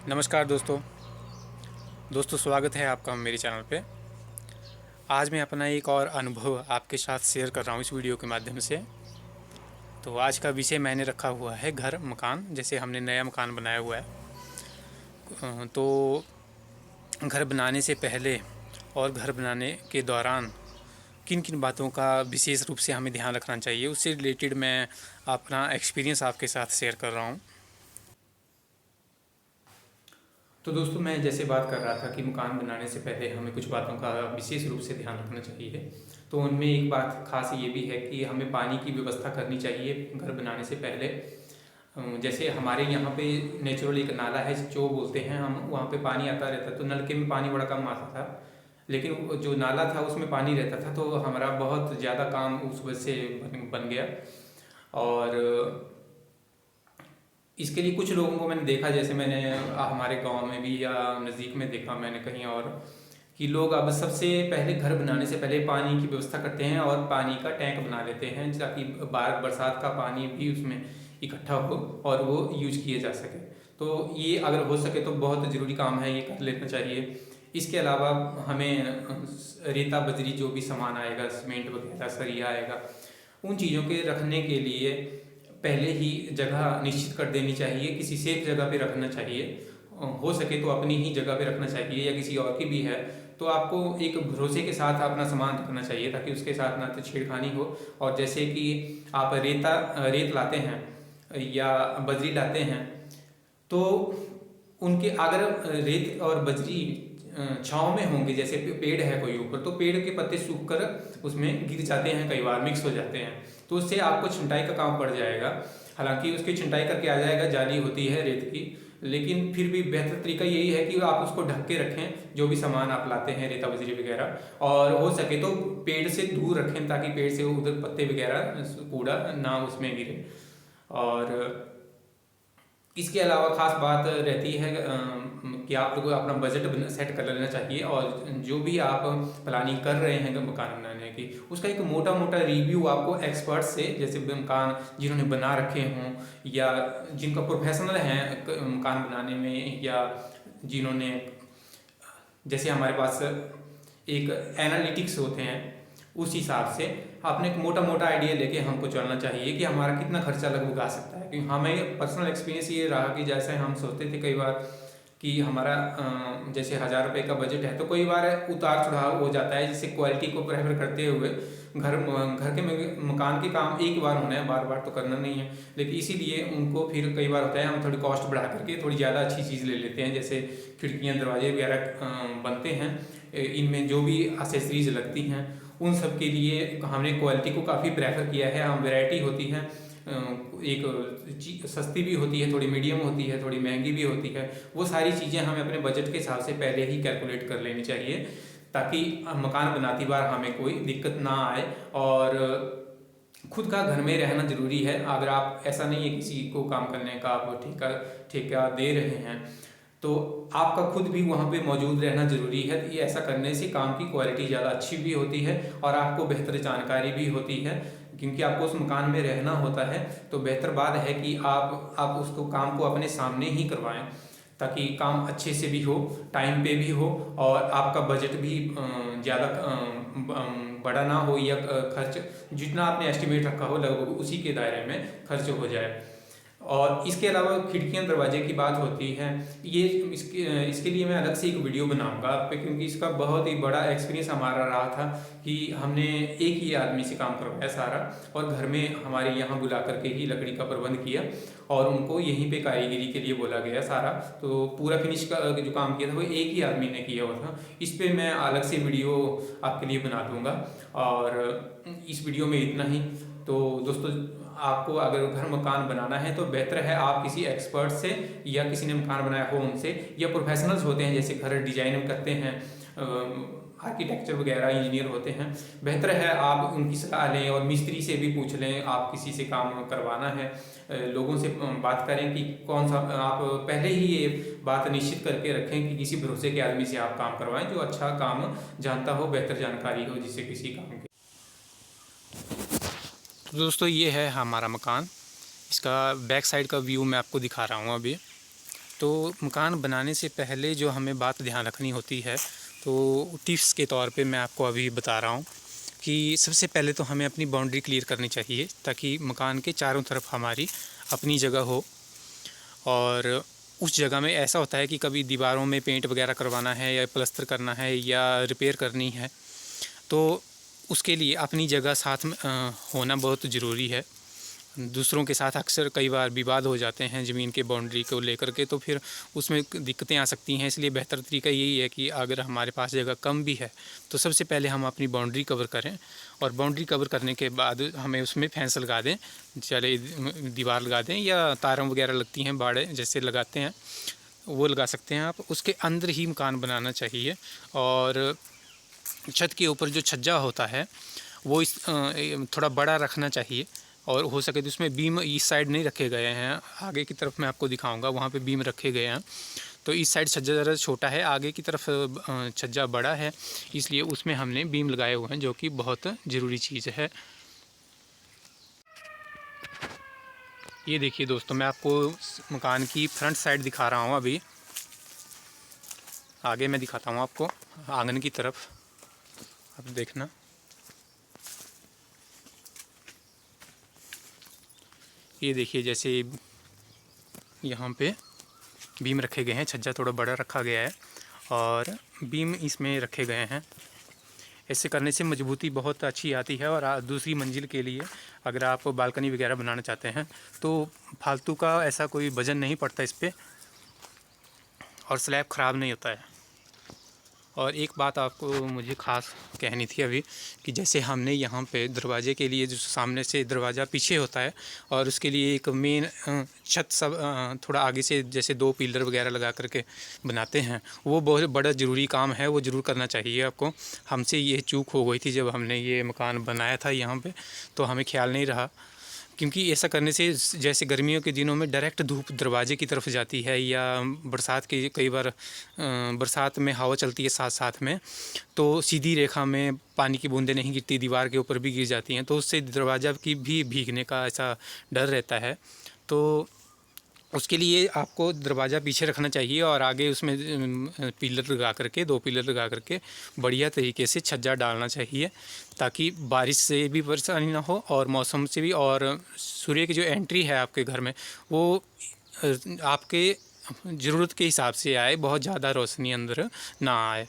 नमस्कार दोस्तों स्वागत है आपका मेरे चैनल पे। आज मैं अपना एक और अनुभव आपके साथ शेयर कर रहा हूँ इस वीडियो के माध्यम से। तो आज का विषय मैंने रखा हुआ है घर मकान। जैसे हमने नया मकान बनाया हुआ है, तो घर बनाने से पहले और घर बनाने के दौरान किन किन बातों का विशेष रूप से हमें ध्यान रखना चाहिए, उससे रिलेटेड मैं अपना एक्सपीरियंस आपके साथ शेयर कर रहा हूँ। तो दोस्तों, मैं जैसे बात कर रहा था कि मकान बनाने से पहले हमें कुछ बातों का विशेष रूप से ध्यान रखना चाहिए। तो उनमें एक बात खास ये भी है कि हमें पानी की व्यवस्था करनी चाहिए घर बनाने से पहले। जैसे हमारे यहाँ पे नेचुरल एक नाला है जो बोलते हैं हम, वहाँ पे पानी आता रहता है। तो नलके में पानी बड़ा कम आता था, लेकिन वो जो नाला था उसमें पानी रहता था। तो हमारा बहुत ज़्यादा काम उस वजह से बन गया। और इसके लिए कुछ लोगों को मैंने देखा, जैसे मैंने हमारे गांव में भी या नज़दीक में देखा मैंने कहीं और, कि लोग अब सबसे पहले घर बनाने से पहले पानी की व्यवस्था करते हैं और पानी का टैंक बना लेते हैं ताकि बरसात का पानी भी उसमें इकट्ठा हो और वो यूज किए जा सके। तो ये अगर हो सके तो बहुत ज़रूरी काम है, ये कर लेना चाहिए। इसके अलावा हमें रेता बजरी जो भी सामान आएगा, सीमेंट वगैरह सरिया आएगा, उन चीज़ों के रखने के लिए पहले ही जगह निश्चित कर देनी चाहिए। किसी सेफ जगह पे रखना चाहिए, हो सके तो अपनी ही जगह पे रखना चाहिए या किसी और की भी है तो आपको एक भरोसे के साथ अपना सामान रखना चाहिए ताकि उसके साथ ना तो छेड़खानी हो। और जैसे कि आप रेत लाते हैं या बजरी लाते हैं, तो उनके अगर रेत और बजरी छाँव में होंगे, जैसे पेड़ है कोई ऊपर, तो पेड़ के पत्ते सूख कर उसमें गिर जाते हैं, कई बार मिक्स हो जाते हैं, तो उससे आपको छिंटाई का काम पड़ जाएगा। हालांकि उसकी छिंटाई करके आ जाएगा, जाली होती है रेत की, लेकिन फिर भी बेहतर तरीका यही है कि आप उसको ढक के रखें, जो भी सामान आप लाते हैं रेता बजरी वगैरह, और हो सके तो पेड़ से दूर रखें ताकि पेड़ से उधर पत्ते वगैरह कूड़ा ना उसमें गिरे। और इसके अलावा खास बात रहती है कि आप लोगों को अपना बजट सेट कर लेना चाहिए, और जो भी आप प्लानिंग कर रहे हैं मकान बनाने की, उसका एक मोटा मोटा रिव्यू आपको एक्सपर्ट से, जैसे मकान जिन्होंने बना रखे हों या जिनका प्रोफेशनल है मकान बनाने में, या जिन्होंने, जैसे हमारे पास एक एनालिटिक्स होते हैं, उस हिसाब से आपने एक मोटा मोटा आइडिया लेके हमको चलना चाहिए कि हमारा कितना खर्चा लगभग आ सकता है। क्योंकि हमें पर्सनल एक्सपीरियंस ये रहा कि जैसे हम सोचते थे कई बार कि हमारा जैसे 1,000 रुपये का बजट है, तो कई बार उतार चढ़ाव हो जाता है, जिससे क्वालिटी को प्रेफर करते हुए घर के मकान के काम एक बार होना है, बार बार तो करना नहीं है। लेकिन इसीलिए उनको फिर कई बार होता है हम थोड़ी कॉस्ट बढ़ा करके थोड़ी ज़्यादा अच्छी चीज़ ले लेते हैं। जैसे खिड़कियाँ दरवाजे वगैरह बनते हैं, इनमें जो भी एसेसरीज लगती हैं उन सब के लिए हमने क्वालिटी को काफ़ी प्रेफर किया है। हम वैरायटी होती है, एक सस्ती भी होती है, थोड़ी मीडियम होती है, थोड़ी महंगी भी होती है, वो सारी चीज़ें हमें अपने बजट के हिसाब से पहले ही कैलकुलेट कर लेनी चाहिए ताकि मकान बनाती बार हमें कोई दिक्कत ना आए। और खुद का घर में रहना ज़रूरी है। अगर आप, ऐसा नहीं है किसी को काम करने का आप ठेका दे रहे हैं, तो आपका खुद भी वहाँ पे मौजूद रहना ज़रूरी है। ये ऐसा करने से काम की क्वालिटी ज़्यादा अच्छी भी होती है और आपको बेहतर जानकारी भी होती है, क्योंकि आपको उस मकान में रहना होता है। तो बेहतर बात है कि आप उसको काम को अपने सामने ही करवाएं ताकि काम अच्छे से भी हो, टाइम पे भी हो, और आपका बजट भी ज़्यादा बड़ा ना हो, या खर्च जितना आपने एस्टिमेट रखा हो लगभग उसी के दायरे में खर्च हो जाए। और इसके अलावा खिड़कियाँ दरवाजे की बात होती है, ये इसके लिए मैं अलग से एक वीडियो बनाऊंगा आप पे, क्योंकि इसका बहुत ही बड़ा एक्सपीरियंस हमारा रहा था कि हमने एक ही आदमी से काम करवाया सारा, और घर में हमारे यहाँ बुला करके ही लकड़ी का प्रबंध किया और उनको यहीं पे कारीगरी के लिए बोला गया सारा। तो पूरा फिनिश का जो काम किया था वो एक ही आदमी ने किया हुआ था। इस पर मैं अलग से वीडियो आपके लिए बना दूंगा, और इस वीडियो में इतना ही। तो दोस्तों, आपको अगर घर मकान बनाना है तो बेहतर है आप किसी एक्सपर्ट से, या किसी ने मकान बनाया हो उनसे, या प्रोफेशनल्स होते हैं जैसे घर डिजाइन करते हैं, आर्किटेक्चर वगैरह इंजीनियर होते हैं, बेहतर है आप उनकी सलाह लें। और मिस्त्री से भी पूछ लें, आप किसी से काम करवाना है, लोगों से बात करें कि कौन सा, आप पहले ही ये बात निश्चित करके रखें कि किसी भरोसे के आदमी से आप काम करवाएं जो अच्छा काम जानता हो, बेहतर जानकारी हो जिससे किसी काम की। तो दोस्तों, ये है हमारा मकान। इसका बैक साइड का व्यू मैं आपको दिखा रहा हूँ अभी। तो मकान बनाने से पहले जो हमें बात ध्यान रखनी होती है, तो टिप्स के तौर पे मैं आपको अभी बता रहा हूँ कि सबसे पहले तो हमें अपनी बाउंड्री क्लियर करनी चाहिए, ताकि मकान के चारों तरफ हमारी अपनी जगह हो। और उस जगह में ऐसा होता है कि कभी दीवारों में पेंट वगैरह करवाना है या प्लास्टर करना है या रिपेयर करनी है, तो उसके लिए अपनी जगह साथ में होना बहुत ज़रूरी है। दूसरों के साथ अक्सर कई बार विवाद हो जाते हैं ज़मीन के बाउंड्री को लेकर के, तो फिर उसमें दिक्कतें आ सकती हैं। इसलिए बेहतर तरीका यही है कि अगर हमारे पास जगह कम भी है तो सबसे पहले हम अपनी बाउंड्री कवर करें, और बाउंड्री कवर करने के बाद हमें उसमें फेंस लगा दें, चले दीवार लगा दें या तारों वगैरह लगती हैं बाड़े जैसे लगाते हैं वो लगा सकते हैं आप। उसके अंदर ही मकान बनाना चाहिए। और छत के ऊपर जो छज्जा होता है वो थोड़ा बड़ा रखना चाहिए, और हो सके तो उसमें बीम इस साइड नहीं रखे गए हैं, आगे की तरफ मैं आपको दिखाऊंगा वहाँ पे बीम रखे गए हैं। तो इस साइड छज्जा ज़रा छोटा है, आगे की तरफ छज्जा बड़ा है, इसलिए उसमें हमने बीम लगाए हुए हैं, जो कि बहुत ज़रूरी चीज़ है। ये देखिए दोस्तों, मैं आपको मकान की फ्रंट साइड दिखा रहा हूँ। अभी आगे मैं दिखाता हूँ आपको आंगन की तरफ, अब देखना। ये देखिए, जैसे यहाँ पे बीम रखे गए हैं, छज्जा थोड़ा बड़ा रखा गया है और बीम इसमें रखे गए हैं। ऐसे करने से मजबूती बहुत अच्छी आती है। और दूसरी मंजिल के लिए अगर आप बालकनी वगैरह बनाना चाहते हैं तो फालतू का ऐसा कोई वजन नहीं पड़ता इस पर, और स्लैब ख़राब नहीं होता है। और एक बात आपको मुझे ख़ास कहनी थी अभी, कि जैसे हमने यहाँ पे दरवाजे के लिए जो सामने से दरवाज़ा पीछे होता है, और उसके लिए एक मेन छत सब थोड़ा आगे से जैसे 2 पिलर वगैरह लगा करके बनाते हैं, वो बहुत बड़ा ज़रूरी काम है, वो ज़रूर करना चाहिए आपको। हमसे ये चूक हो गई थी जब हमने ये मकान बनाया था यहाँ पे, तो हमें ख्याल नहीं रहा। क्योंकि ऐसा करने से जैसे गर्मियों के दिनों में डायरेक्ट धूप दरवाजे की तरफ जाती है, या बरसात के कई बार बरसात में हवा चलती है साथ साथ में, तो सीधी रेखा में पानी की बूंदें नहीं गिरती, दीवार के ऊपर भी गिर जाती हैं, तो उससे दरवाज़ा की भी भीगने का ऐसा डर रहता है। तो उसके लिए आपको दरवाज़ा पीछे रखना चाहिए और आगे उसमें पिलर लगा करके 2 पिलर लगा करके बढ़िया तरीके से छज्जा डालना चाहिए, ताकि बारिश से भी परेशानी ना हो और मौसम से भी, और सूर्य की जो एंट्री है आपके घर में वो आपके ज़रूरत के हिसाब से आए, बहुत ज़्यादा रोशनी अंदर ना आए।